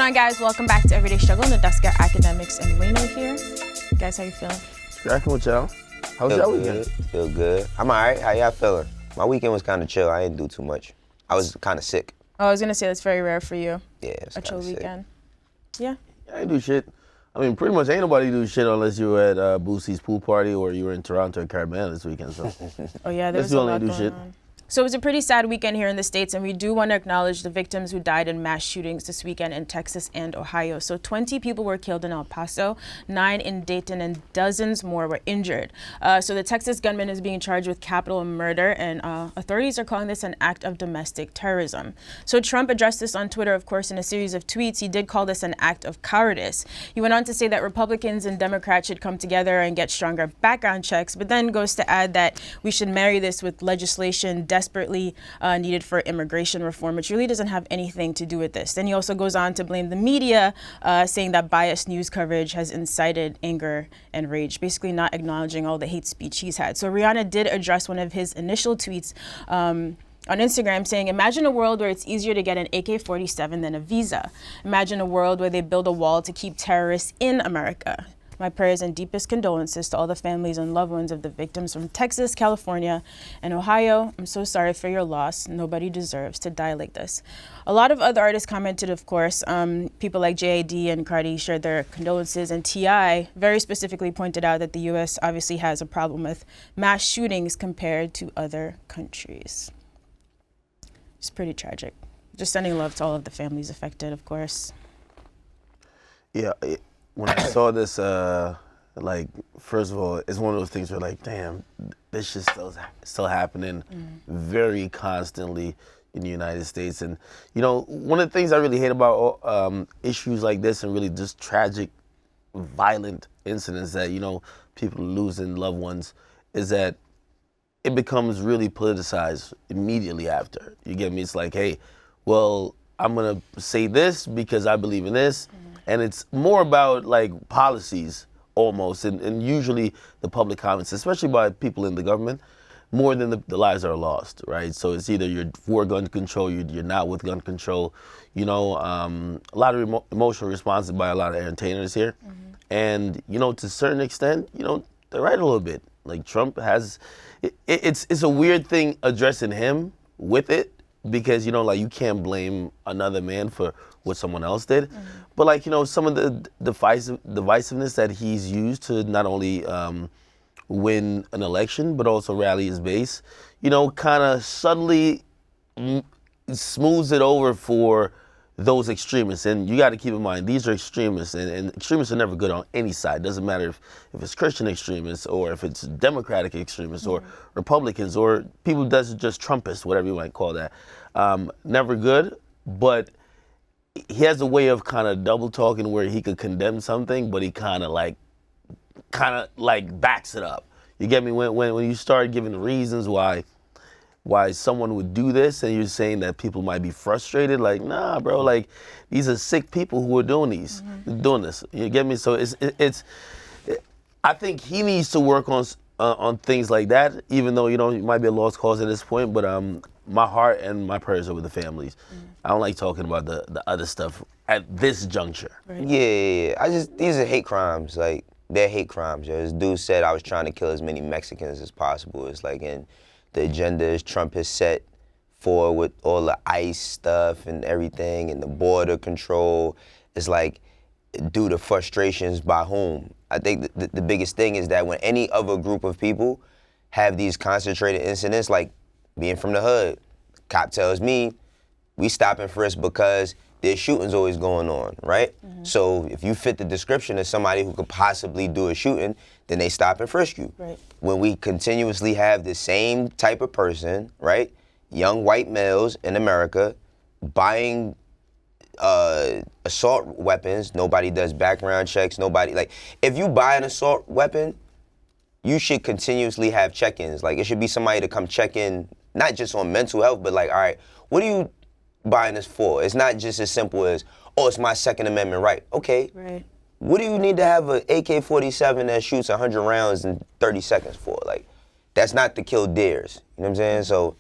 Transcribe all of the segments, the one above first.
on, guys? Welcome back to Everyday Struggle. Nadeska, Akademiks, and Wayno here. Guys, how you feeling? Cracking with y'all. How was y'all weekend? Feel good. I'm all right. How y'all feeling? My weekend was kind of chill. I didn't do too much. I was kind of sick. Oh, I was going to say that's very rare for you. Yeah, it's a chill weekend. Yeah. I didn't do shit. I mean, pretty much ain't nobody do shit unless you were at Boosie's pool party or you were in Toronto or Caribbean this weekend. So. Oh, yeah, there was a lot going on. So it was a pretty sad weekend here in the States, and we do want to acknowledge the victims who died in mass shootings this weekend in Texas and Ohio. So 20 people were killed in El Paso, 9 in Dayton, and dozens more were injured. So the Texas gunman is being charged with capital murder, and authorities are calling this an act of domestic terrorism. So Trump addressed this on Twitter, of course, in a series of tweets. He did call this an act of cowardice. He went on to say that Republicans and Democrats should come together and get stronger background checks, but then goes to add that we should marry this with legislation desperately needed for immigration reform, which really doesn't have anything to do with this. Then he also goes on to blame the media, saying that biased news coverage has incited anger and rage, basically not acknowledging all the hate speech he's had. So Rihanna did address one of his initial tweets on Instagram saying, imagine a world where it's easier to get an AK-47 than a visa. Imagine a world where they build a wall to keep terrorists in America. My prayers and deepest condolences to all the families and loved ones of the victims from Texas, California, and Ohio. I'm so sorry for your loss. Nobody deserves to die like this. A lot of other artists commented, of course. People like J.A.D. and Cardi shared their condolences, and T.I. very specifically pointed out that the U.S. obviously has a problem with mass shootings compared to other countries. It's pretty tragic. Just sending love to all of the families affected, of course. Yeah. When I saw this, first of all, it's one of those things where, like, damn, this shit's still happening very constantly in the United States. And, you know, one of the things I really hate about issues like this and really just tragic, violent incidents that, you know, people losing loved ones is that it becomes really politicized immediately after. You get me? It's like, hey, well, I'm going to say this because I believe in this. And it's more about like policies almost, and usually the public comments, especially by people in the government, more than the lives that are lost, right? So it's either you're for gun control, you're not with gun control. You know, a lot of emotional responses by a lot of entertainers here. And, you know, to a certain extent, you know, they're right a little bit. Like Trump has, it's a weird thing addressing him with it because, you know, like you can't blame another man for what someone else did. But like, you know, some of the divisiveness that he's used to not only win an election, but also rally his base, you know, kind of subtly smooths it over for those extremists. And you got to keep in mind, these are extremists, and extremists are never good on any side. Doesn't matter if it's Christian extremists or if it's Democratic extremists or Republicans or people that's just Trumpists, whatever you might call that. Never good, but he has a way of kind of double talking where he could condemn something, but he kind of like backs it up. You get me? When you start giving reasons why someone would do this, and you're saying that people might be frustrated, like, nah, bro, like these are sick people who are doing this. You get me? So it's I think he needs to work on things like that, even though, you know, it might be a lost cause at this point, but my heart and my prayers are with the families. I don't like talking about the other stuff at this juncture. Right. Yeah. These are hate crimes. Like, they're hate crimes. Yo. This dude said I was trying to kill as many Mexicans as possible. It's like, and the agendas Trump has set for with all the ICE stuff and everything and the border control. It's like, due to frustrations by whom? I think the biggest thing is that when any other group of people have these concentrated incidents, like being from the hood, cop tells me, we stop and frisk because there's shootings always going on, right? So if you fit the description of somebody who could possibly do a shooting, then they stop and frisk you. Right. When we continuously have the same type of person, right? Young white males in America buying assault weapons, nobody does background checks, nobody, like, if you buy an assault weapon, you should continuously have check-ins. Like, it should be somebody to come check in, not just on mental health, but like, all right, what are you buying this for? It's not just as simple as, oh, it's my Second Amendment right. Okay. Right. What do you need to have an AK-47 that shoots 100 rounds in 30 seconds for? Like, that's not to kill deers. You know what I'm saying? So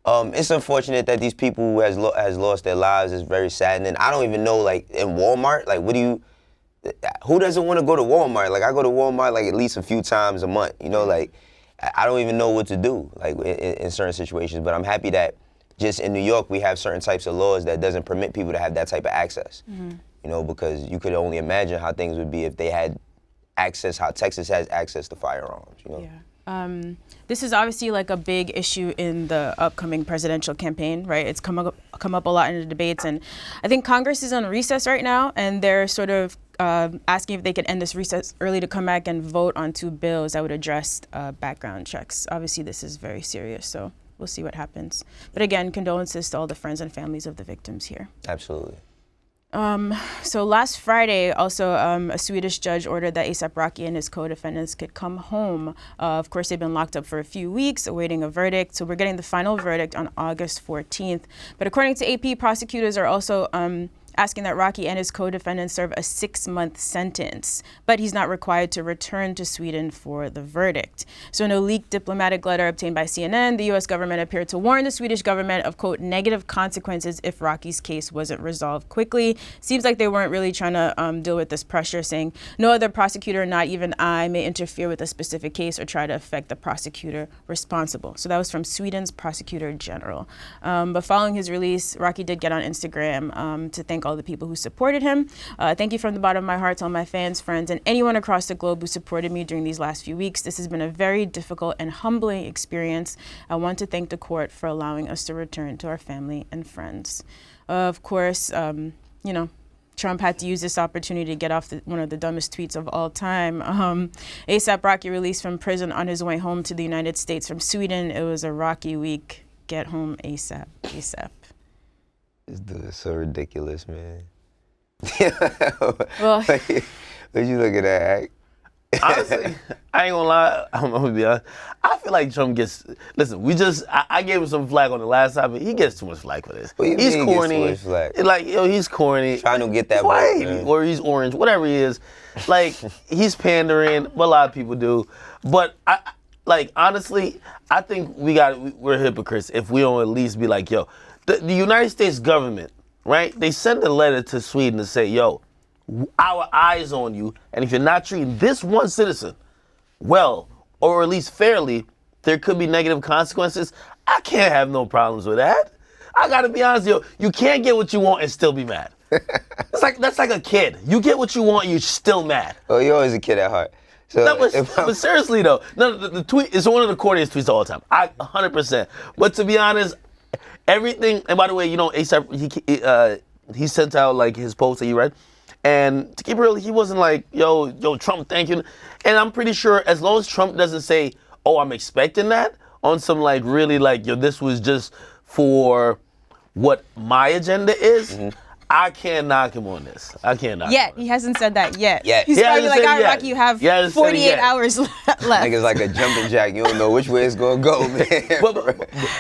It's unfortunate that these people who has lost their lives is very saddening. I don't even know, like, in Walmart, like, who doesn't want to go to Walmart? Like, I go to Walmart, like, at least a few times a month, you know, like, I don't even know what to do, like, in certain situations. But I'm happy that just in New York, we have certain types of laws that doesn't permit people to have that type of access, you know, because you could only imagine how things would be if they had access, how Texas has access to firearms, you know? Yeah. This is obviously like a big issue in the upcoming presidential campaign, right? It's come up a lot in the debates, and I think Congress is on recess right now, and they're sort of asking if they could end this recess early to come back and vote on 2 bills that would address background checks. Obviously, this is very serious, so we'll see what happens. But again, condolences to all the friends and families of the victims here. Absolutely. So last Friday, also, a Swedish judge ordered that A$AP Rocky and his co-defendants could come home. Of course, they've been locked up for a few weeks, awaiting a verdict. So we're getting the final verdict on August 14th. But according to AP, prosecutors are also asking that Rocky and his co-defendants serve a 6-month sentence, but he's not required to return to Sweden for the verdict. So in a leaked diplomatic letter obtained by CNN, the U.S. government appeared to warn the Swedish government of, quote, negative consequences if Rocky's case wasn't resolved quickly. Seems like they weren't really trying to deal with this pressure, saying no other prosecutor, not even I, may interfere with a specific case or try to affect the prosecutor responsible. So that was from Sweden's prosecutor general. But following his release, Rocky did get on Instagram to thank all the people who supported him. Thank you from the bottom of my heart to all my fans, friends, and anyone across the globe who supported me during these last few weeks. This has been a very difficult and humbling experience. I want to thank the court for allowing us to return to our family and friends. Of course, you know, Trump had to use this opportunity to get off one of the dumbest tweets of all time. A$AP Rocky released from prison on his way home to the United States from Sweden. It was a rocky week. Get home ASAP, ASAP. This dude is so ridiculous, man. Well, What you look at that act? Honestly, I ain't gonna lie. I'm gonna be honest. I feel like Trump gets. Listen, I gave him some flack on the last time, but he gets too much flack for this. He's corny. Gets too much flack? Like, yo, he's corny. Trying to get that white, vote, or he's orange, whatever he is. Like, he's pandering. What a lot of people do. But honestly, I think we're hypocrites if we don't at least be like, yo, the United States government, right? They send a letter to Sweden to say, yo, our eyes on you, and if you're not treating this one citizen well, or at least fairly, there could be negative consequences. I can't have no problems with that. I gotta be honest, yo, you can't get what you want and still be mad. That's like a kid. You get what you want, you're still mad. Oh, you're always a kid at heart. So no, but seriously though, no, the tweet is one of the corniest tweets of all time. 100%. But to be honest, everything. And by the way, you know, A$AP, he sent out like his post that you read. And to keep it real, he wasn't like, yo, Trump, thank you. And I'm pretty sure as long as Trump doesn't say, oh, I'm expecting that, on some like really like, yo, this was just for what my agenda is, I can't knock him on this. I can't knock him on he hasn't said that yet. Yet. He's probably like, all right, Rocky, you have 48 hours left. Niggas like a jumping jack. You don't know which way it's going to go, man.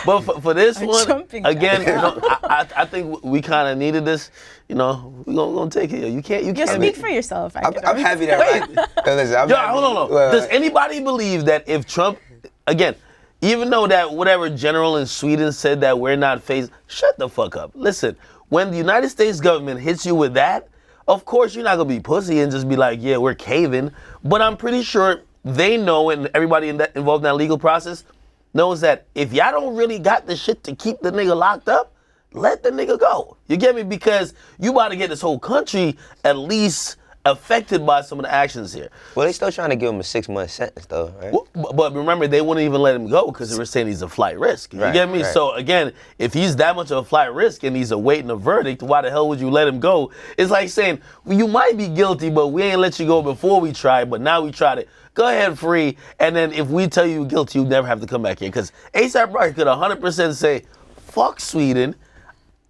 But for this one, again, you know, I think we kind of needed this. You know, we're gonna take it. You can't. Speak for yourself. I'm happy that Listen, hold on. Does anybody believe that if Trump, again, even though that whatever general in Sweden said that we're not phased, shut the fuck up. Listen, when the United States government hits you with that, of course you're not gonna be pussy and just be like, yeah, we're caving. But I'm pretty sure they know, and everybody involved in that legal process knows that if y'all don't really got the shit to keep the nigga locked up, let the nigga go. You get me? Because you about to get this whole country at least affected by some of the actions here. Well, they still trying to give him a 6-month sentence, though, right? Well, but remember, they wouldn't even let him go because they were saying he's a flight risk. You get me? Right. So again, if he's that much of a flight risk and he's awaiting a verdict, why the hell would you let him go? It's like saying, well, you might be guilty, but we ain't let you go before we tried, but now we tried it. Go ahead, free. And then if we tell you you're guilty, you never have to come back here. Because A$AP Rocky could 100% say, fuck Sweden.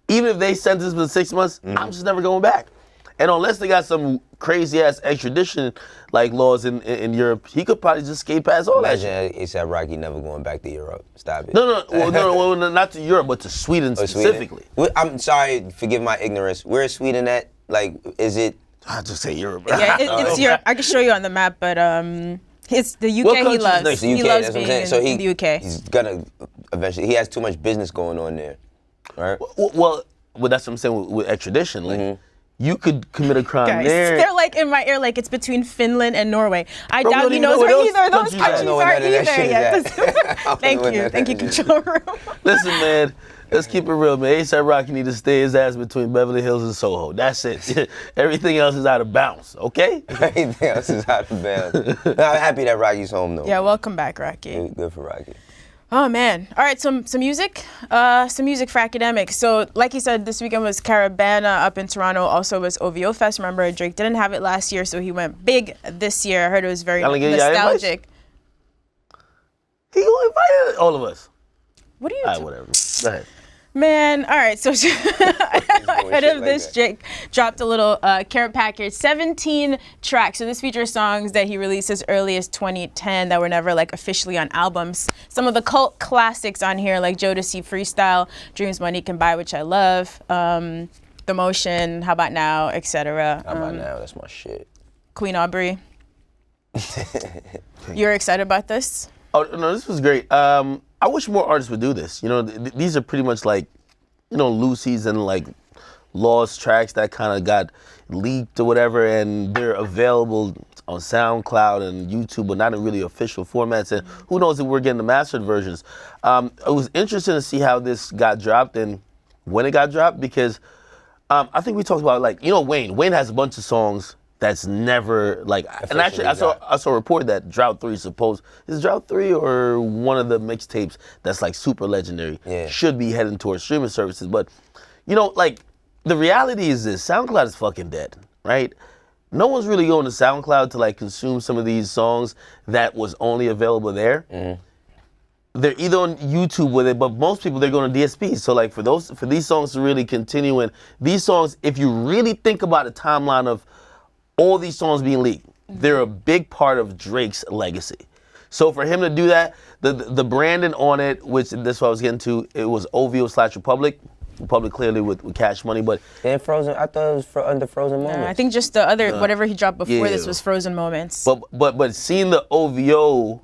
Even if they sentence him to 6 months, I'm just never going back. And unless they got some crazy ass extradition like laws in Europe, he could probably just skate past all that shit. Imagine A$AP Rocky never going back to Europe. Stop it. No, not to Europe, but to Sweden specifically. Sweden? I'm sorry, forgive my ignorance. Where is Sweden at? Like, is it? I'll just say Europe. Yeah, it's Europe. I can show you on the map, but it's the UK he loves. He loves being in the UK. So he's gonna eventually. He has too much business going on there, right? Well, that's what I'm saying with extradition. Like, you could commit a crime Guys, there. they're like in my ear, like it's between Finland and Norway. I Bro, doubt he knows where either of those countries are either yet. Thank you, control room. Listen, man, let's keep it real, man. A$AP Rocky need to stay his ass between Beverly Hills and Soho. That's it. Everything else is out of bounds, okay? Everything else is out of bounds. I'm happy that Rocky's home, though. Yeah, welcome back, Rocky. Good for Rocky. Oh man! All right, some music for Akademiks. So, like you said, this weekend was Caravana up in Toronto. Also was OVO Fest. Remember, Drake didn't have it last year, so he went big this year. I heard it was very nostalgic. He gonna invite all of us. What are you? All right, whatever. Go ahead. Man, all right. So ahead of this, Drake dropped a little care package, 17 tracks. So this features songs that he released as early as 2010 that were never like officially on albums. Some of the cult classics on here, like Jodeci Freestyle, Dreams Money Can Buy, which I love, The Motion, How About Now, etc. How About Now? That's my shit. Queen Aubrey. You're excited about this? Oh no, this was great. I wish more artists would do this. You know, these are pretty much like, you know, loosies and like lost tracks that kind of got leaked or whatever, and they're available on SoundCloud and YouTube, but not in really official formats. And who knows if we're getting the mastered versions. It was interesting to see how this got dropped and when it got dropped, because I think we talked about, like, you know, Wayne has a bunch of songs that's never like, and actually I saw a report that Drought 3 is Drought 3 or one of the mixtapes that's like super legendary, should be heading towards streaming services. But, you know, like, the reality is this: SoundCloud is fucking dead, right? No one's really going to SoundCloud to like consume some of these songs that was only available there. They're either on YouTube with it, but most people, they're going to DSPs. So like for these songs to really continue, and these songs, if you really think about the timeline of all these songs being leaked, they're a big part of Drake's legacy. So for him to do that, the branding on it, which this is what I was getting to, it was OVO/Republic. Republic clearly with Cash Money, but and Frozen. I thought it was under Frozen Moments. I think just the other whatever he dropped before this was Frozen Moments. But seeing the OVO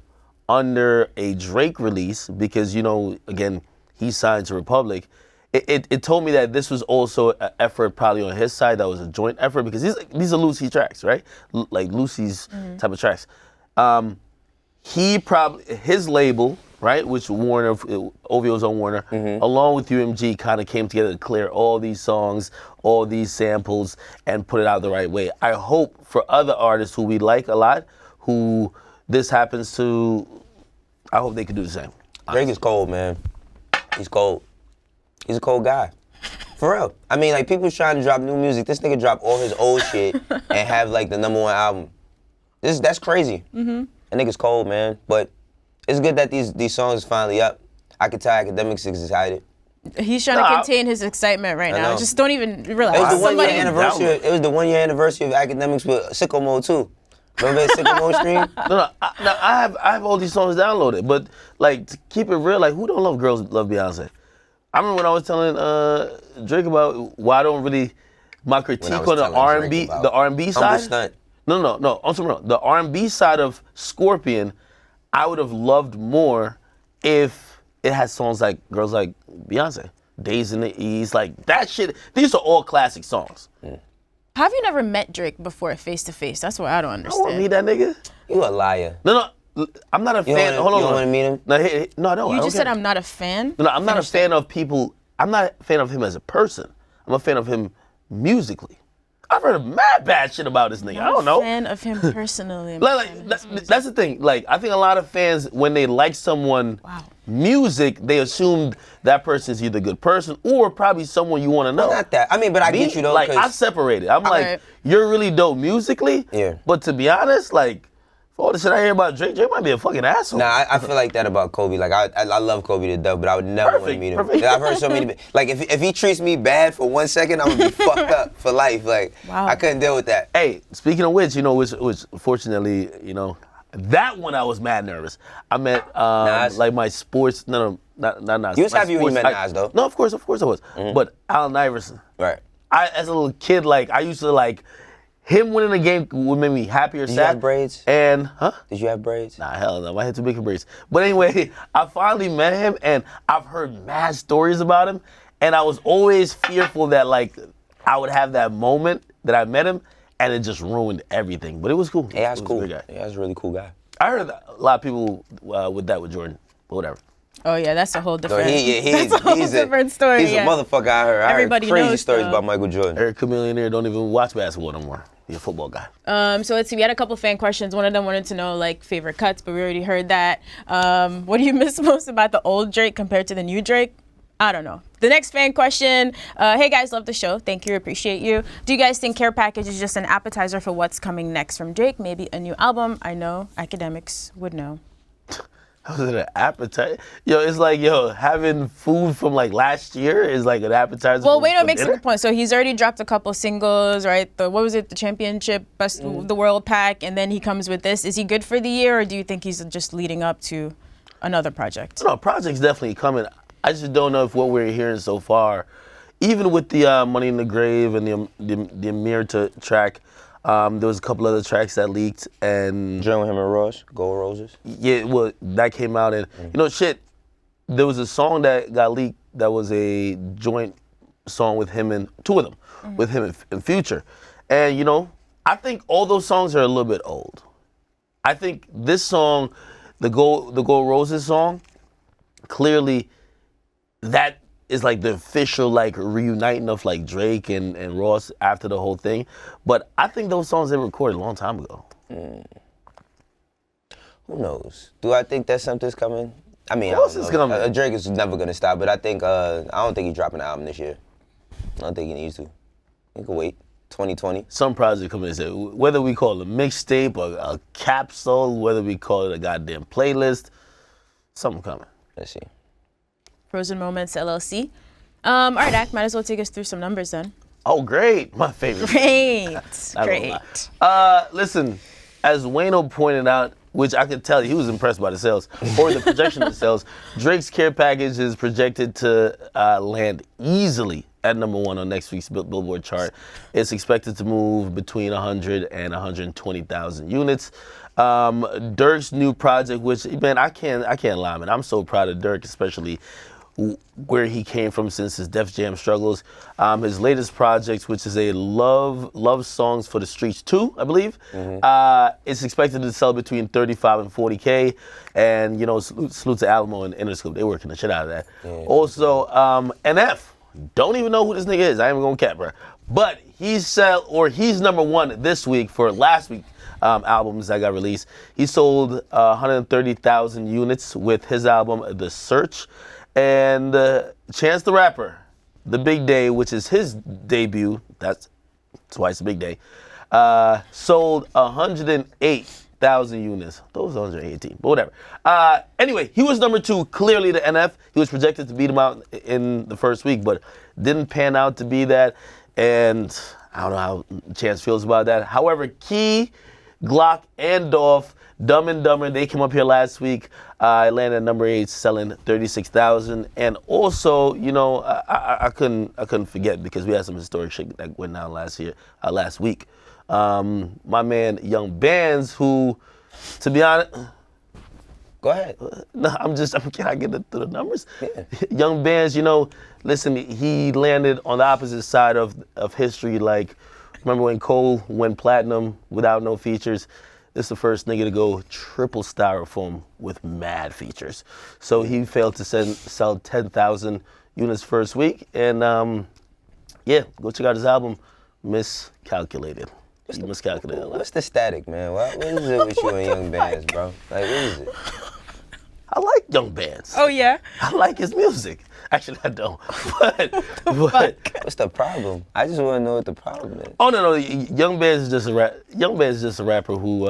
under a Drake release, because, you know, again, he signed to Republic, it told me that this was also an effort probably on his side, that was a joint effort, because these are Lucy tracks, right? Like Lucy's type of tracks. His label, right, which Warner, OVO's own Warner, along with UMG, kind of came together to clear all these songs, all these samples, and put it out the right way. I hope for other artists who we like a lot, who this happens to, I hope they can do the same. Drake is cold, man. He's cold. He's a cold guy. For real. I mean, like, people's trying to drop new music. This nigga dropped all his old shit and have, like, the #1 album. That's crazy. That nigga's cold, man. But it's good that these songs are finally up. I can tell Akademiks is excited. He's trying to contain his excitement right now. Just don't even realize. It was the 1 year anniversary. It was the 1 year anniversary of Akademiks with Sicko Mode too. Remember that Sicko Mode stream? No, I have all these songs downloaded, but like, to keep it real, like, who don't love girls love Beyonce? I remember when I was telling Drake about why I don't really, my critique on the R&B side. No, I'm sorry, the R&B side of Scorpion, I would have loved more if it had songs like Girls Like Beyonce, Days in the East, like that shit. These are all classic songs. Have you never met Drake before face to face? That's what I don't understand. I want to meet that nigga. You a liar. No, I'm not a fan. Hold on. You don't want to meet him? No, I don't. You just said I'm not a fan? No, I'm not a fan of people. I'm not a fan of him as a person. I'm a fan of him musically. I've heard mad bad shit about this nigga. I don't know. I'm a fan of him personally. That's the thing. Like, I think a lot of fans, when they like someone music, they assume that person is either a good person or probably someone you want to know. Well, not that. I mean, but I get you though. Like, I separated. I'm like, you're really dope musically. Yeah. But to be honest, like, for all the shit I hear about Drake might be a fucking asshole. Nah, I feel like that about Kobe. Like, I love Kobe to death, but I would never want to meet him. I've heard so many. Like, if he treats me bad for 1 second, I'm gonna be fucked up for life. Like, I couldn't deal with that. Hey, speaking of which, you know, which fortunately, you know, that one I was mad nervous. I met like my sports. No, not Nas. You was happy when you met Nas, though. No, of course I was. But Allen Iverson. Right. As a little kid, like, I used to like him winning the game would make me happy or sad. Did you have braids? And, Did you have braids? Nah, hell no. I had too big of braids. But anyway, I finally met him, and I've heard mad stories about him, and I was always fearful that, like, I would have that moment that I met him, and it just ruined everything. But it was cool. Yeah, that's cool. Yeah, that's a really cool guy. I heard a lot of people with Jordan, but whatever. Oh yeah, that's a whole different. He's a different story. He's a motherfucker. I heard. Everybody crazy knows, stories though. about Michael Jordan. Eric Chameleonaire don't even watch basketball no more. He's a football guy. So let's see. We had a couple fan questions. One of them wanted to know like favorite cuts, but we already heard that. What do you miss most about the old Drake compared to the new Drake? I don't know. The next fan question. Hey guys, love the show. Thank you, appreciate you. Do you guys think Care Package is just an appetizer for what's coming next from Drake? Maybe a new album? I know Akademiks would know. How's it an appetizer? Yo, it's like, having food from like last year is like an appetizer. Well, Wayno makes a good point. So he's already dropped a couple singles, right? What was it? The Championship, Best the World Pack, and then he comes with this. Is he good for the year, or do you think he's just leading up to another project? No, project's definitely coming. I just don't know if what we're hearing so far, even with the Money in the Grave and the Amir track, there was a couple other tracks that leaked, and Join with him and Ross, Gold Roses. Yeah, well, that came out, and there was a song that got leaked that was a joint song with him and two of them, with him and Future, and I think all those songs are a little bit old. I think this song, the Gold Roses song, clearly that is like the official like reuniting of like Drake and Ross after the whole thing. But I think those songs they recorded a long time ago. Who knows? Do I think that something's coming? I mean, Of course it's coming. Drake is never gonna stop, but I don't think he's dropping an album this year. I don't think he needs to. He can wait. 2020. Some project coming and say, whether we call it a mixtape or a capsule, whether we call it a goddamn playlist, something coming. Let's see. Frozen Moments LLC. All right, Ak, might as well take us through some numbers then. Oh, great. My favorite. Great. Listen, as Wayno pointed out, which I could tell he was impressed by the sales, or the projection of the sales, Drake's Care Package is projected to land easily at #1 on next week's Billboard chart. It's expected to move between 100 and 120,000 units. Dirk's new project, which, man, I can't lie, man. I'm so proud of Dirk, especially where he came from since his Def Jam struggles. His latest project, which is a Love Songs for the Streets 2, I believe, it's expected to sell between 35 and 40K. And, salute to Alamo and Interscope. They're working the shit out of that. Yeah. Also, NF. Don't even know who this nigga is. I ain't even gonna cap, bro. But he's #1 this week for last week. Albums that got released. He sold 130,000 units with his album The Search, and Chance the Rapper, The Big Day, which is his debut, that's twice the big day, sold 108,000 units. Those 118, but whatever. Anyway, he was #2, clearly the NF. He was projected to beat him out in the first week, but didn't pan out to be that, and I don't know how Chance feels about that. However, Key, Glock, and Dolph, Dumb and Dumber, they came up here last week. I landed at #8, selling 36,000. And also, I couldn't forget, because we had some historic shit that went down last week. My man Young Bands, who, to be honest, go ahead. No, can I get through the numbers? Yeah. Young Bands, listen, he landed on the opposite side of history. Like, remember when Cole went platinum without no features? This is the first nigga to go triple styrofoam with mad features. So he failed to sell 10,000 units first week. And go check out his album, Miscalculated. He miscalculated a lot. What's the static, man? What is it with you and Young Bands, bro? Like, what is it? I like Young Bands. Oh, yeah? I like his music. Actually, I don't. But what's the problem? I just want to know what the problem is. Oh no, Young Bands is just a rapper who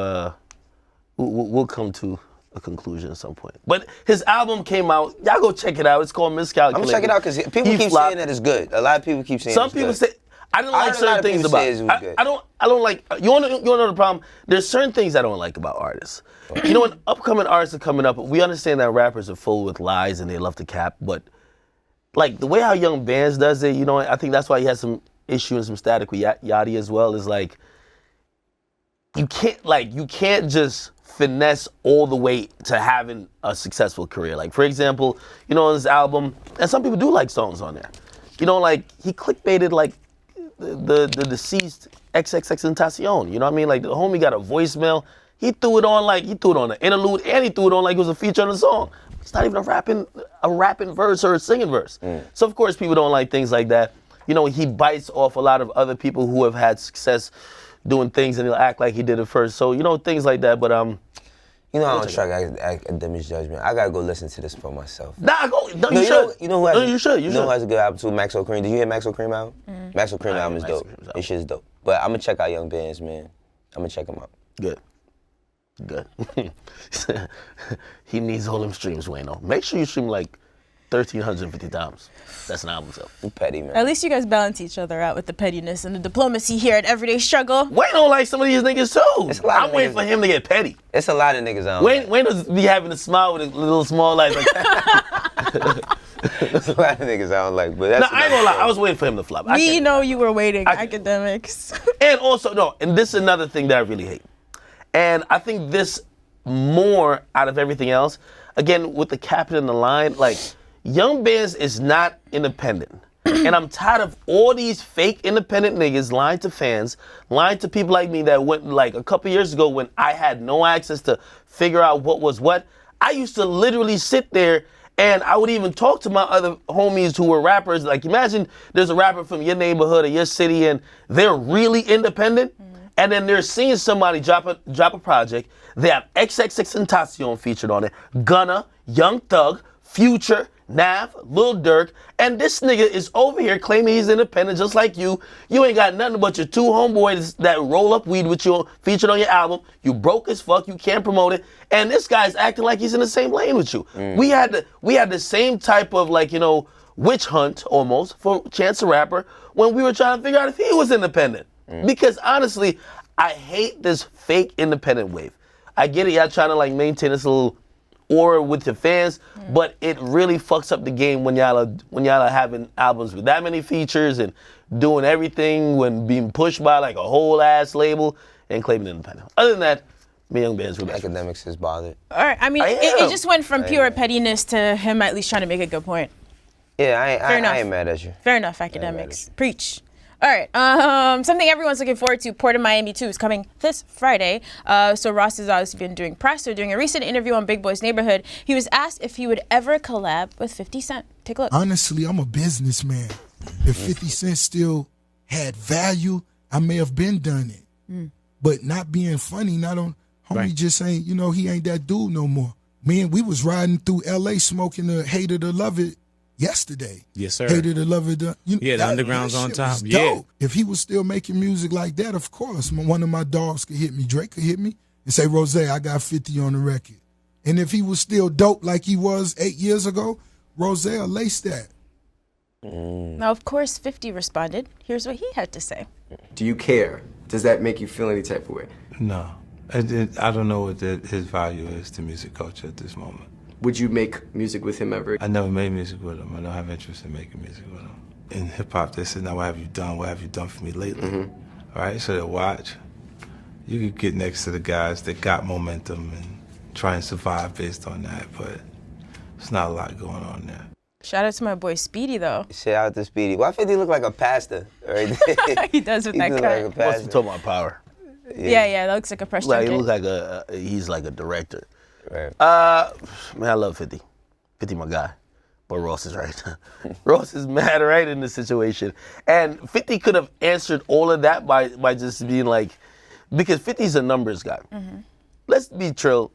will come to a conclusion at some point. But his album came out. Y'all go check it out. It's called Miscalculated. I'm gonna check it out because people keep saying that it's good. A lot of people keep saying some people say. I don't like certain things about it. I don't like. You wanna know the problem? There's certain things I don't like about artists. When upcoming artists are coming up, we understand that rappers are full with lies and they love to cap, but like the way how Young Bands does it, I think that's why he has some issue and some static with Yachty as well, is like you can't just finesse all the way to having a successful career. Like, for example, you know, on this album, and some people do like songs on there. You know, like, he clickbaited, like, the deceased XXXTentacion. You know what I mean? Like, the homie got a voicemail. He threw it on an interlude, and he threw it on like it was a feature on the song. It's not even a rapping verse or a singing verse. So, of course, people don't like things like that. You know, he bites off a lot of other people who have had success doing things, and he'll act like he did it first. So, you know, things like that. But you know, I don't trust Akademiks' judgment. I gotta go listen to this for myself. Nah, go. No, you should. You know who has? No, you should. You know who has a good album too? Maxo Cream. Did you hear Maxo Cream album? Maxo Cream album is dope. This shit's dope. But I'm gonna check out Young Bands, man. I'm gonna check them out. Good. He needs all them streams, Wayno. Make sure you stream like 1,350 times. That's an album sale. You petty, man. At least you guys balance each other out with the pettiness and the diplomacy here at Everyday Struggle. Wayno like some of these niggas too. I'm waiting for him to get petty. It's a lot of niggas out. Wayno's be having a smile with a little small eyes like that. There's a lot of niggas I don't like, but that's. No, I ain't gonna lie. I was waiting for him to flop. We know you were waiting, Akademiks. And also, and this is another thing that I really hate. And I think this more out of everything else, again, with the captain in the line, like, Young Bands is not independent. And I'm tired of all these fake independent niggas lying to fans, lying to people like me that went, like, a couple years ago when I had no access to figure out what was what. I used to literally sit there and I would even talk to my other homies who were rappers. Like, imagine there's a rapper from your neighborhood or your city and they're really independent. And then they're seeing somebody drop a project. They have XXXTentacion featured on it, Gunna, Young Thug, Future, Nav, Lil Durk, and this nigga is over here claiming he's independent just like you. You ain't got nothing but your two homeboys that roll up weed with you featured on your album. You broke as fuck, you can't promote it, and this guy's acting like he's in the same lane with you. We had the same type of, like, you know, witch hunt almost for Chance the Rapper when we were trying to figure out if he was independent. Because honestly, I hate this fake independent wave. I get it, y'all trying to like maintain this little aura with your fans, but it really fucks up the game when y'all are having albums with that many features and doing everything when being pushed by like a whole ass label and claiming independent. Other than that, me Young Bands were best. Akademiks is bothered. All right, I mean, it just went from pure pettiness to him at least trying to make a good point. Yeah, I ain't mad at you. Fair enough, Akademiks. Preach. All right, something everyone's looking forward to, Port of Miami 2 is coming this Friday. So Ross has obviously been doing press. So during a recent interview on Big Boy's Neighborhood, he was asked if he would ever collab with 50 Cent. Take a look. Honestly, I'm a businessman. If 50 Cent still had value, I may have been done it. But not being funny, not on, homie just ain't, you know, he ain't that dude no more. Man, we was riding through L.A. smoking the Hate It or Love It yesterday. Yes, sir. Hate It or Love It. The underground's on top. Yeah. If he was still making music like that, of course, one of my dogs could hit me. Drake could hit me and say, Rozay, I got 50 on the record. And if he was still dope like he was 8 years ago, Rozay will lace that. Now, of course, 50 responded. Here's what he had to say. Do you care? Does that make you feel any type of way? No. I don't know what his value is to music culture at this moment. Would you make music with him ever? I never made music with him. I don't have interest in making music with him. In hip-hop, they said, now what have you done? What have you done for me lately? All right, so they watch. You could get next to the guys that got momentum and try and survive based on that, but there's not a lot going on there. Shout out to my boy Speedy, though. Shout out to Speedy. Why 50 look like a pastor? Right? He does with that cut. Like a Must be talking about power. Yeah, that looks like a press Like, junket. he looks like he's like a director. Right. Man, I love 50. 50 my guy. But Ross is right. Ross is mad right in this situation. And 50 could have answered all of that by just being like, because 50's a numbers guy. Let's be true.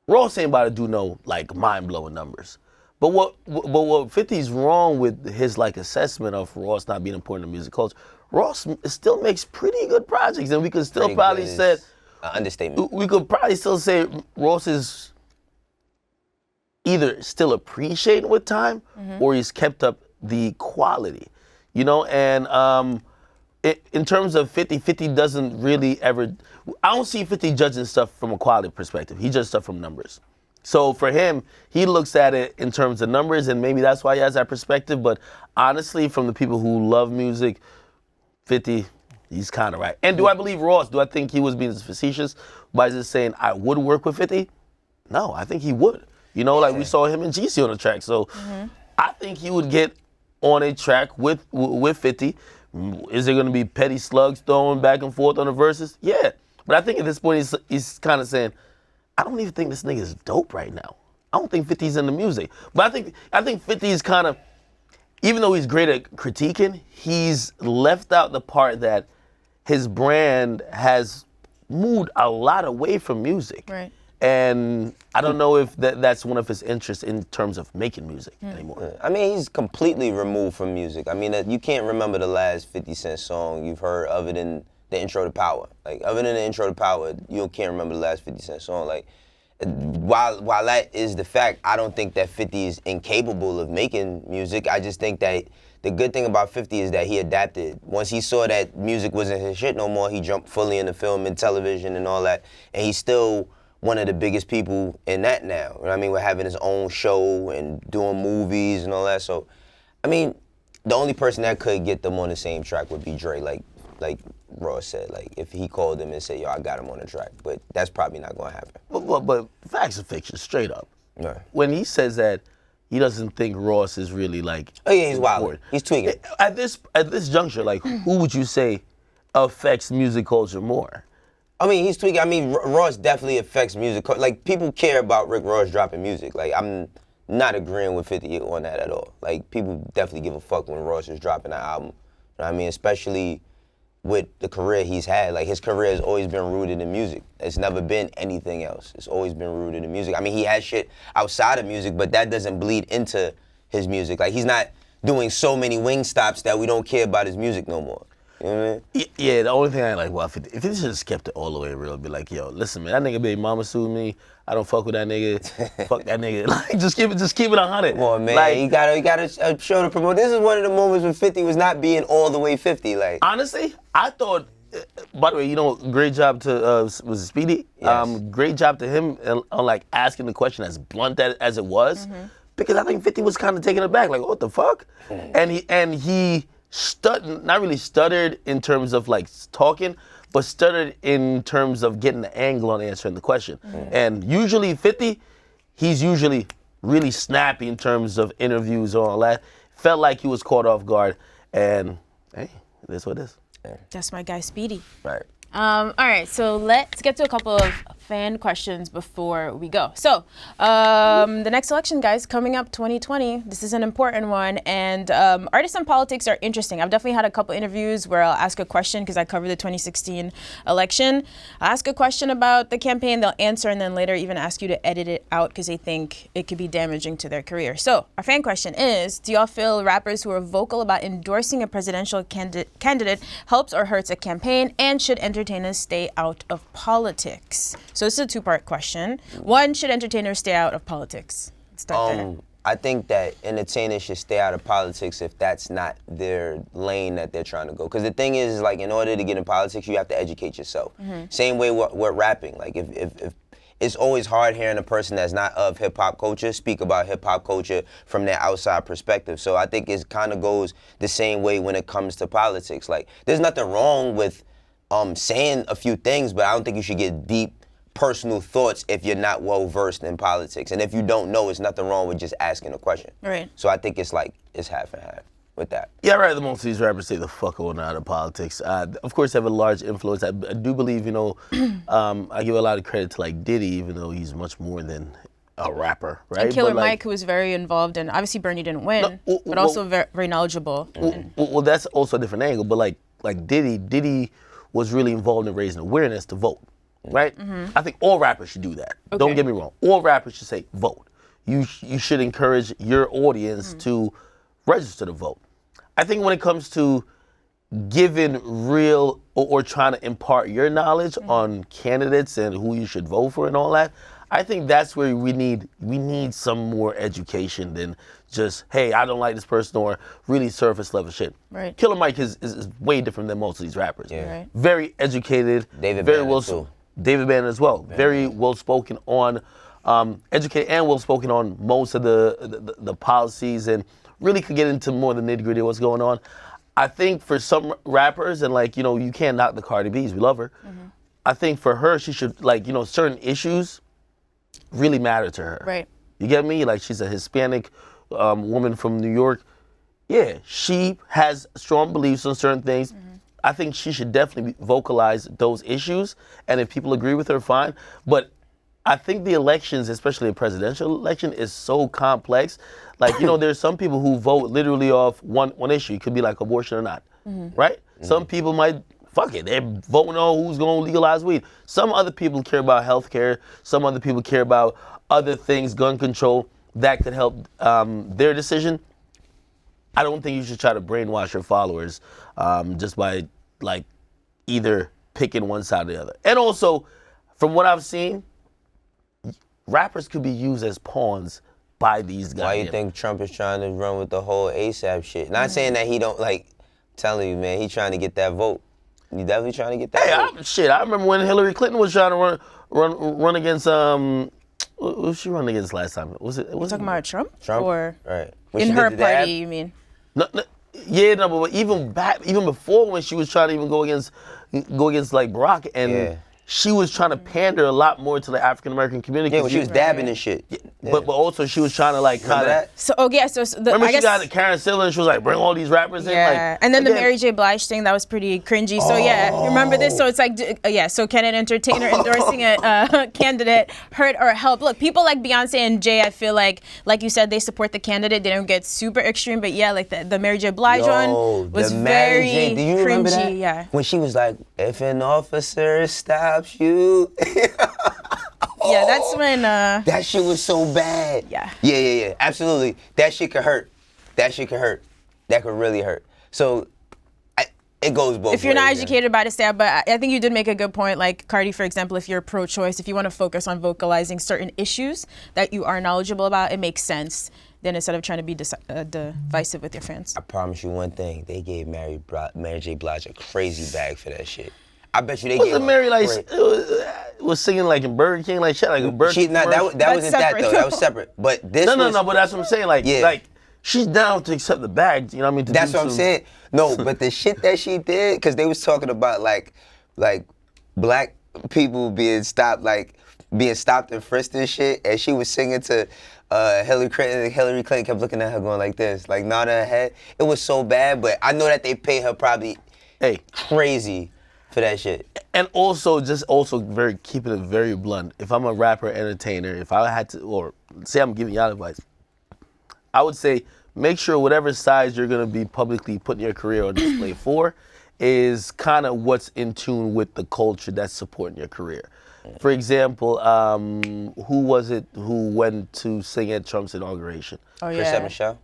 Ross ain't about to do no like mind-blowing numbers. But what 50's wrong with his like assessment of Ross not being important in music culture, Ross still makes pretty good projects, and we could still probably say understatement. We could probably still say Ross is either still appreciating with time or he's kept up the quality, you know. And in terms of 50 doesn't really ever. I don't see 50 judging stuff from a quality perspective. He judges stuff from numbers. So for him, he looks at it in terms of numbers, and maybe that's why he has that perspective. But honestly, from the people who love music, 50, He's kind of right. And do I believe Ross? Do I think he was being facetious by just saying I would work with 50? No, I think he would. You know, like we saw him and GC on the track. So I think he would get on a track with 50. Is there going to be petty slugs thrown back and forth on the verses? Yeah. But I think at this point he's kind of saying, I don't even think this nigga is dope right now. I don't think 50's in the music. But I think 50 is kind of, even though he's great at critiquing, he's left out the part that his brand has moved a lot away from music. Right. And I don't know if that's one of his interests in terms of making music anymore. I mean, he's completely removed from music. I mean, you can't remember the last 50 Cent song you've heard other than the intro to Power. Like, other than the intro to Power, you can't remember the last 50 Cent song. Like, while that is the fact, I don't think that 50 is incapable of making music. I just think that the good thing about 50 is that he adapted. Once he saw that music wasn't his shit no more, he jumped fully into film and television and all that. And he's still one of the biggest people in that now. You know what I mean? We're having his own show and doing movies and all that. So, I mean, the only person that could get them on the same track would be Dre, like Ross said. Like, if he called him and said, yo, I got him on the track. But that's probably not going to happen. But facts and fiction, straight up. Right. When he says that he doesn't think Ross is really like... Oh, yeah, he's wild. He's tweaking. At this juncture, like, who would you say affects music culture more? I mean, he's tweaking. I mean, Ross definitely affects music. Like, people care about Rick Ross dropping music. Like, I'm not agreeing with 50 on that at all. Like, people definitely give a fuck when Ross is dropping an album. You know what I mean? Especially with the career he's had. Like, his career has always been rooted in music. It's never been anything else. It's always been rooted in music. I mean, he has shit outside of music, but that doesn't bleed into his music. Like, he's not doing so many wing stops that we don't care about his music no more. You know what I mean? Yeah, the only thing I like, well, if he just kept it all the way real, it'd be like, yo, listen, man, that nigga baby mama sued me. I don't fuck with that nigga. Fuck that nigga. Like, just keep it 100. Come on, man. Like, you gotta show the promote. This is one of the moments when 50 was not being all the way 50. Like, honestly, I thought. By the way, you know, great job to was it Speedy? Yes. Great job to him on like asking the question as blunt as it was, because I think 50 was kind of taken aback, like, what the fuck? And he not really stuttered in terms of like talking, but stuttered in terms of getting the angle on answering the question. And usually 50, he's usually really snappy in terms of interviews or all that. Felt like he was caught off guard, and hey, it is what it is. That's my guy, Speedy. right. All right, so let's get to a couple of fan questions before we go. So, the next election, guys, coming up 2020. This is an important one, and artists and politics are interesting. I've definitely had a couple interviews where I'll ask a question because I covered the 2016 election. I'll ask a question about the campaign, they'll answer, and then later even ask you to edit it out because they think it could be damaging to their career. So, our fan question is, do y'all feel rappers who are vocal about endorsing a presidential candidate helps or hurts a campaign, and should entertainers stay out of politics? So this is a two-part question. One, should entertainers stay out of politics? Let's start there. I think that entertainers should stay out of politics if that's not their lane that they're trying to go. Because the thing is, like, in order to get in politics, you have to educate yourself. Same way with rapping. Like, if it's always hard hearing a person that's not of hip-hop culture speak about hip-hop culture from their outside perspective. So I think it kind of goes the same way when it comes to politics. Like, there's nothing wrong with saying a few things, but I don't think you should get deep personal thoughts if you're not well versed in politics. And if you don't know, it's nothing wrong with just asking a question. Right. So I think it's half and half with that. Yeah, right. The most of these rappers say the fuck on out of politics. Of course, have a large influence. I do believe, you know, I give a lot of credit to like Diddy, even though he's much more than a rapper, right? And Killer Mike, who was very involved, and obviously Bernie didn't win, but also very knowledgeable. Well, that's also a different angle. But like Diddy was really involved in raising awareness to vote. Right? I think all rappers should do that. Okay. Don't get me wrong. All rappers should say vote. You should encourage your audience to register to vote. I think when it comes to giving real or trying to impart your knowledge on candidates and who you should vote for and all that, I think that's where we need some more education than just, hey, I don't like this person, or really surface level shit. Right. Killer Mike is way different than most of these rappers. Yeah. Right. Very educated. David very Banner well too. David Banner as well. Very well spoken on, educated and well spoken on most of the policies, and really could get into more of the nitty gritty of what's going on. I think for some rappers, and like, you know, you can't knock the Cardi B's, we love her. I think for her, she should, like, you know, certain issues really matter to her. Right. You get me? Like, she's a Hispanic woman from New York. Yeah, she has strong beliefs on certain things. I think she should definitely vocalize those issues. And if people agree with her, fine. But I think the elections, especially a presidential election, is so complex. Like, you know, there's some people who vote literally off one issue. It could be like abortion or not, right? Some people might, fuck it, they're voting on who's going to legalize weed. Some other people care about healthcare. Some other people care about other things, gun control, that could help their decision. I don't think you should try to brainwash your followers just by, like, either picking one side or the other. And also, from what I've seen, rappers could be used as pawns by these guys. Why you think Trump is trying to run with the whole ASAP shit? Not saying that he don't, like, telling you, man, he trying to get that vote. He definitely trying to get that vote. I remember when Hillary Clinton was trying to run against, what was she running against last time? Was it Talking about Trump? Trump? Or Right. When in she her did the party, dab? you mean? No, but even before when she was trying to even go against like Barack, and she was trying to pander a lot more to the African American community. Yeah, when she was dabbing and shit. Yeah. But also she was trying to like kind of. So Remember I she guess, got the Karen Siller and she was like, bring all these rappers in. Like, and then the again, Mary J. Blige thing, that was pretty cringy. So yeah, remember this? So it's like, so can an entertainer endorsing a candidate hurt or help? Look, people like Beyonce and Jay, I feel like you said, they support the candidate. They don't get super extreme, but yeah, like the Mary J. Blige one was very J. Do you remember that? cringy. Yeah. When she was like, if an officer stops you. Yeah, that's when. That shit was so bad. Yeah. Yeah. Absolutely. That shit could hurt. That could really hurt. So, it goes both ways. If you're not man. educated about it, stay out. But I think you did make a good point. Like Cardi, for example, if you're pro-choice, if you want to focus on vocalizing certain issues that you are knowledgeable about, it makes sense. Then instead of trying to be divisive with your fans. I promise you one thing. They gave Mary J. Blige a crazy bag for that shit. I bet you they gave her Mary like was singing like in Burger King, like shit, like a Burger King. That wasn't that though. That was separate. But this No, but that's what I'm saying. Like, like she's down to accept the bag. You know what I mean? That's what I'm saying. No, but the shit that she did, because they was talking about like black people being stopped and frisked and shit, and she was singing to Hillary Clinton, and Hillary Clinton kept looking at her going like this, like nodding her head. It was so bad, but I know that they paid her probably crazy for that shit. And also keeping it very blunt. If I'm a rapper, entertainer, if I had to, or say I'm giving y'all advice, I would say make sure whatever size you're gonna be publicly putting your career on display for is kind of what's in tune with the culture that's supporting your career. For example, who was it who went to sing at Trump's inauguration? Oh Chris yeah. Michelle.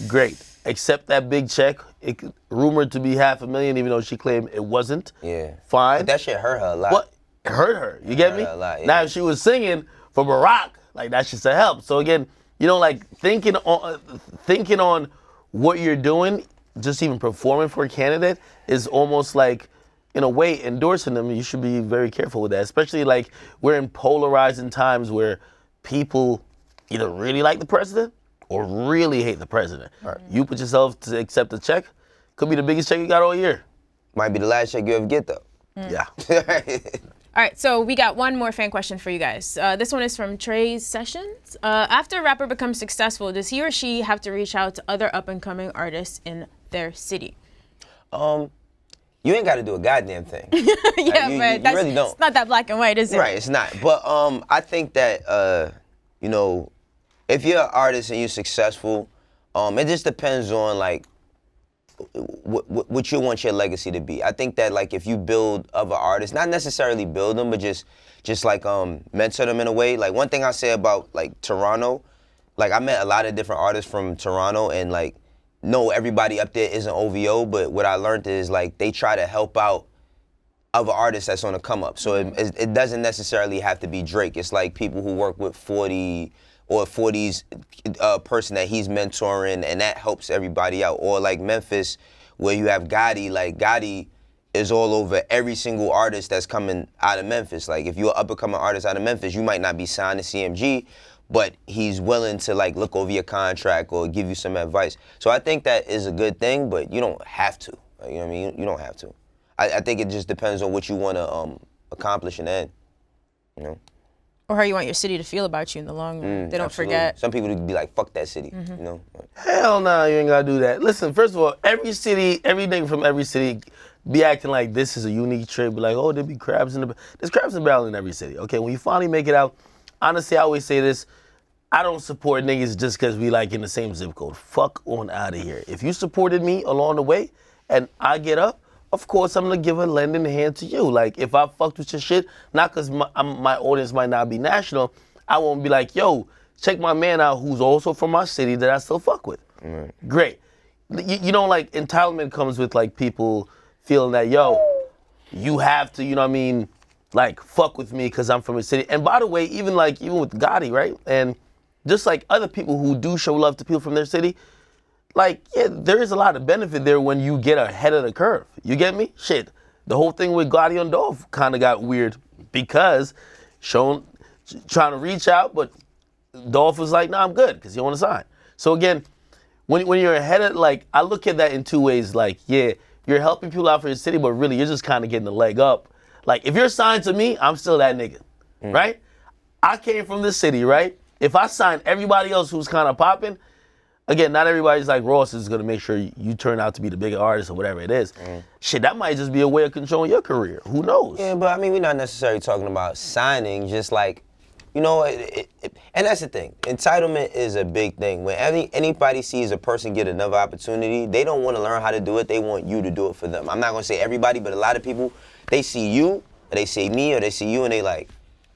Great. Accept that big check. It rumored to be $500,000, even though she claimed it wasn't. Yeah. Fine. But that shit hurt her a lot. What? It hurt her. You get me? Her a lot, yeah. Now, if she was singing for Barack, like that should help. So again, you know, like thinking on what you're doing, just even performing for a candidate is almost like, in a way, endorsing them. You should be very careful with that, especially like we're in polarizing times where people either really like the president or really hate the president. Right. You put yourself to accept a check, could be the biggest check you got all year. Might be the last check you ever get though. Yeah. All right, so we got one more fan question for you guys. This one is from Trey Sessions. After a rapper becomes successful, does he or she have to reach out to other up-and-coming artists in their city? You ain't got to do a goddamn thing. Yeah, you it's really don't. not that black and white, is it? Right, it's not. But I think that you know, if you're an artist and you're successful, it just depends on like what you want your legacy to be. I think that like if you build other artists, not necessarily build them, but just like mentor them in a way. Like one thing I say about like Toronto, like I met a lot of different artists from Toronto, and like no, everybody up there isn't OVO, but what I learned is like they try to help out other artists that's on the come up. So it doesn't necessarily have to be Drake. It's like people who work with 40 or 40's person that he's mentoring, and that helps everybody out. Or like Memphis, where you have Gotti. Like Gotti is all over every single artist that's coming out of Memphis. Like if you're an up-and-coming artist out of Memphis, you might not be signed to CMG, but he's willing to like look over your contract or give you some advice. So I think that is a good thing, but you don't have to. You know what I mean? You don't have to. I think it just depends on what you want to accomplish in the end. You know? Or how you want your city to feel about you in the long run. They don't Absolutely. forget. Some people would be like, fuck that city, you know? Hell no, you ain't gotta do that. Listen, first of all, every city, every nigga from every city be acting like this is a unique trip. Be like, oh, there be crabs in the there's crabs in the barrel in every city. Okay, when you finally make it out, honestly, I always say this, I don't support niggas just because we like in the same zip code. Fuck on out of here. If you supported me along the way and I get up, of course I'm gonna give a lending hand to you. Like if I fucked with your shit, not because my audience might not be national, I won't be like, yo, check my man out who's also from my city that I still fuck with. Great. You know, like entitlement comes with like people feeling that, yo, you have to, you know what I mean, like fuck with me because I'm from a city. And by the way, even with Gotti, right? And just like other people who do show love to people from their city, like, yeah, there is a lot of benefit there when you get ahead of the curve. You get me? Shit. The whole thing with Gotti and Dolph kind of got weird because trying to reach out, but Dolph was like, nah, I'm good because he don't want to sign. So again, when you're ahead of, like, I look at that in two ways. Like, yeah, you're helping people out for your city, but really you're just kind of getting the leg up. Like, if you're signed to me, I'm still that nigga, right? I came from this city, right? If I sign everybody else who's kind of popping, again, not everybody's like Ross is gonna make sure you turn out to be the bigger artist or whatever it is. Shit, that might just be a way of controlling your career. Who knows? Yeah, but I mean, we're not necessarily talking about signing, just like, you know, and that's the thing. Entitlement is a big thing. When anybody sees a person get another opportunity, they don't want to learn how to do it. They want you to do it for them. I'm not gonna say everybody, but a lot of people, they see you, or they see me, or they see you, and they like,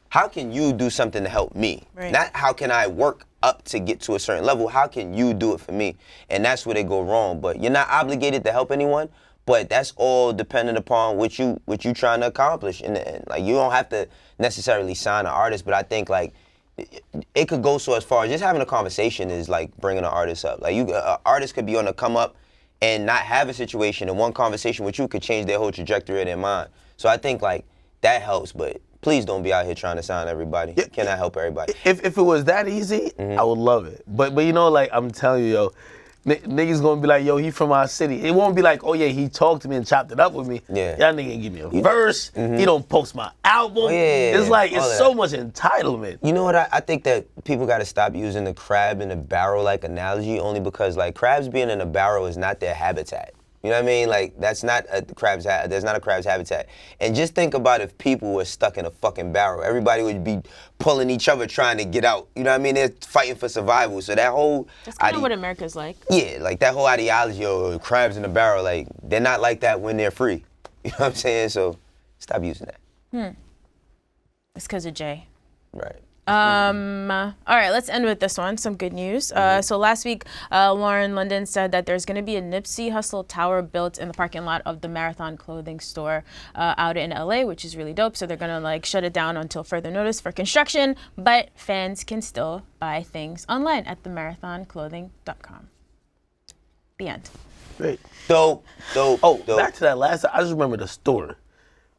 how can you do something to help me? Right. Not how can I work up to get to a certain level. How can you do it for me? And that's where they go wrong. But you're not obligated to help anyone, but that's all dependent upon what you trying to accomplish in the end. Like, you don't have to necessarily sign an artist, but I think like it could go so as far as just having a conversation is like bringing an artist up. Like, an artist could be on the come up and not have a situation, and one conversation with you could change their whole trajectory of their mind. So I think like that helps, but please don't be out here trying to sign everybody. You cannot help everybody. If it was that easy, I would love it. But you know, like I'm telling you, yo, niggas gonna be like, yo, he from our city. It won't be like, oh yeah, he talked to me and chopped it up with me. Yeah. Y'all nigga give me a verse. He don't post my album. Oh, yeah, it's like, it's that. so much entitlement. You know what, I think that people gotta stop using the crab in a barrel like analogy, only because like crabs being in a barrel is not their habitat. You know what I mean? Like, that's not a crab's there's not a crab's habitat. And just think about if people were stuck in a fucking barrel. Everybody would be pulling each other trying to get out. You know what I mean? They're fighting for survival. So that whole... That's kind of what America's like. Yeah, like that whole ideology of crabs in a barrel, like, they're not like that when they're free. You know what I'm saying? So stop using that. It's because of Jay. Right. All right, let's end with this one. Some good news. So last week, Lauren London said that there's going to be a Nipsey Hussle tower built in the parking lot of the Marathon clothing store out in LA, which is really dope. So they're going to like shut it down until further notice for construction, but fans can still buy things online at themarathonclothing.com. The end. Great. Dope. Back to that last, I just remember the store.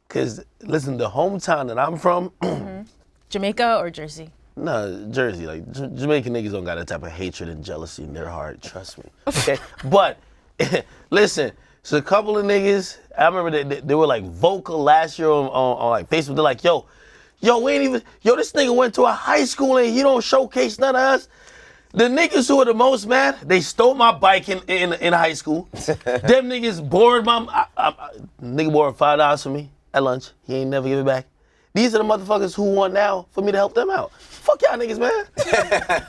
Because, listen, the hometown that I'm from, Jamaica or Jersey? No, Jersey. Like, Jamaican niggas don't got that type of hatred and jealousy in their heart, trust me. Okay? But, listen, so a couple of niggas, I remember they were like vocal last year on like Facebook. They're like, yo, this nigga went to a high school and he don't showcase none of us. The niggas who are the most mad, they stole my bike in high school. Them niggas borrowed nigga borrowed $5 from me at lunch. He ain't never give it back. These are the motherfuckers who want now for me to help them out. Fuck y'all niggas, man.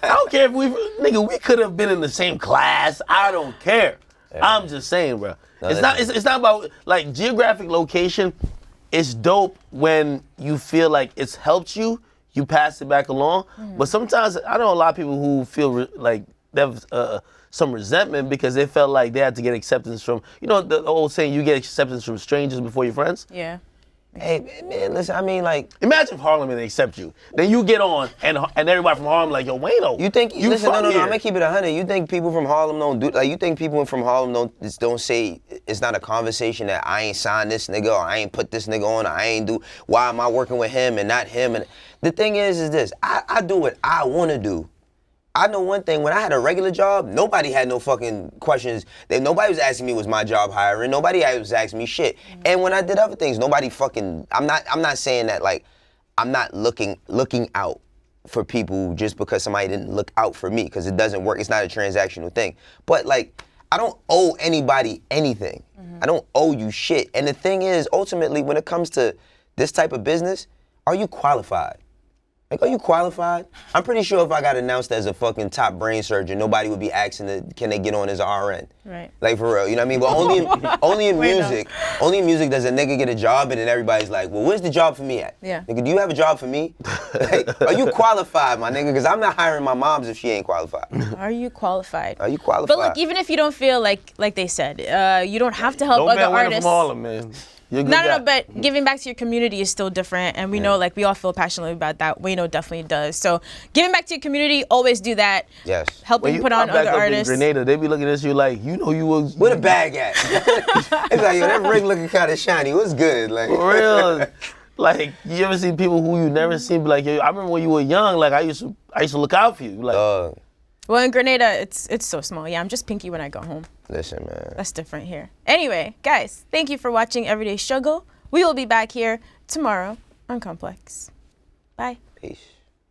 I don't care if we could have been in the same class. I don't care. Yeah. I'm just saying, bro. No, it's not about, like, geographic location. It's dope when you feel like it's helped you pass it back along. But sometimes I know a lot of people who feel like they have some resentment because they felt like they had to get acceptance from, you know, the old saying, you get acceptance from strangers before your friends? Yeah. Hey, man, listen, I mean, like... Imagine if Harlem didn't accept you. Then you get on, and everybody from Harlem like, yo, Wayno. You think... you listen, no, I'm here. going to keep it 100. You think people from Harlem don't do... Like, you think people from Harlem don't say... It's not a conversation that I ain't signed this nigga, or I ain't put this nigga on, or I ain't do... Why am I working with him and not him? And the thing is this. I do what I want to do. I know one thing, when I had a regular job, nobody had no fucking questions. Nobody was asking me, was my job hiring? Nobody was asking me shit. And when I did other things, nobody fucking, I'm not saying that, like, I'm not looking out for people just because somebody didn't look out for me, because it doesn't work. It's not a transactional thing. But, like, I don't owe anybody anything. I don't owe you shit. And the thing is, ultimately, when it comes to this type of business, are you qualified? Like, are you qualified? I'm pretty sure if I got announced as a fucking top brain surgeon, nobody would be asking, can they get on as an RN? Right. Like, for real, you know what I mean? But only in music does a nigga get a job, and then everybody's like, well, where's the job for me at? Yeah. Nigga, do you have a job for me? Like, are you qualified, my nigga? Because I'm not hiring my moms if she ain't qualified. Are you qualified? Are you qualified? But look, even if you don't feel like they said, you don't have to help other artists. From Harlem, man. No, but giving back to your community is still different, and we know, like, we all feel passionately about that. Wayno definitely does. So giving back to your community, always do that. Yes. Helping put on other artists. In Grenada, they be looking at you like, you know, you was. Where the bag at? It's like, yo, that ring looking kind of shiny. What's good? Like, for real. Like, you ever see people who you never seen be like, yo, I remember when you were young, like, I used to look out for you. Like, well, in Grenada, it's so small. Yeah, I'm just pinky when I go home. Listen, man. That's different here. Anyway, guys, thank you for watching Everyday Struggle. We will be back here tomorrow on Complex. Bye. Peace.